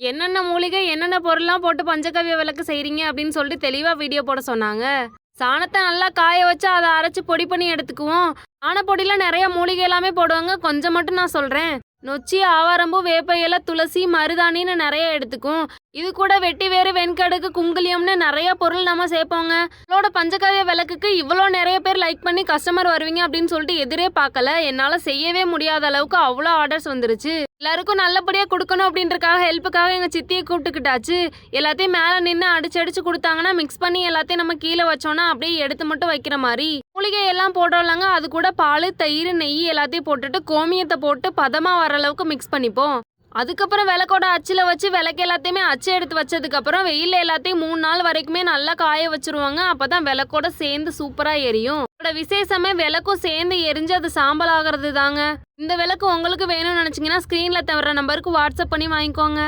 என்னென்ன மூலிகை, என்னென்ன பொருள்லாம் போட்டு பஞ்சகவ்ய விளக்கு செய்றீங்க அப்படின்னு சொல்லிட்டு தெளிவா வீடியோ போட சொன்னாங்க. சாணத்த நல்லா காய வச்சு அத அரைச்சு பொடி பண்ணி எடுத்துக்குவோம். சாணப்பொடில நெறைய மூலிகை எல்லாமே போடுவாங்க. கொஞ்சம் மட்டும் நான் சொல்றேன். நொச்சி, ஆவாரம்பூ, வேப்ப இலை, துளசி, மருதாணின்னு நெறைய எடுத்துக்கும். இது கூட வெட்டி வேறு, வெண்கடுகு, குங்குலியம்னு நெறைய பொருள் நம்ம சேர்ப்போங்க. நம்மளோட பஞ்சகாவிய விளக்குக்கு இவ்வளோ நெறைய பேர் லைக் பண்ணி கஸ்டமர் வருவீங்க அப்படின்னு சொல்லிட்டு எதிரே பார்க்கல. என்னால செய்யவே முடியாத அளவுக்கு அவ்வளோ ஆர்டர்ஸ் வந்துருச்சு. எல்லாருக்கும் நல்லபடியா கொடுக்கணும் அப்படின்றக்காக ஹெல்ப்புக்காக எங்க சித்தியை கூப்பிட்டுக்கிட்டாச்சு. எல்லாத்தையும் மேலே நின்று அடிச்சு கொடுத்தாங்கன்னா மிக்ஸ் பண்ணி எல்லாத்தையும் நம்ம கீழே வச்சோன்னா அப்படியே எடுத்து மட்டும் வைக்கிற மாதிரி. மூலிகை எல்லாம் போடுறோம்லங்க, அது கூட பால், தயிர், நெய் எல்லாத்தையும் போட்டுட்டு கோமியத்தை போட்டு பதமா வர அளவுக்கு மிக்ஸ் பண்ணிப்போம். அதுக்கப்புறம் விளக்கோட அச்சில் வச்சு விளக்கு எல்லாத்தையுமே அச்சு எடுத்து வச்சதுக்கப்புறம் வெயிலில் எல்லாத்தையும் 3 நாள் வரைக்குமே நல்லா காய வச்சுருவாங்க. அப்போ தான் விளக்கோட சேர்ந்து சூப்பராக எரியும். அதோட விசேஷமே விளக்கும் சேர்ந்து எரிஞ்சு அது சாம்பல் ஆகிறது தாங்க. இந்த விளக்கு உங்களுக்கு வேணும்னு நினச்சிங்கன்னா ஸ்க்ரீனில் தவிர நம்பருக்கு வாட்ஸ்அப் பண்ணி வாங்கிக்கோங்க.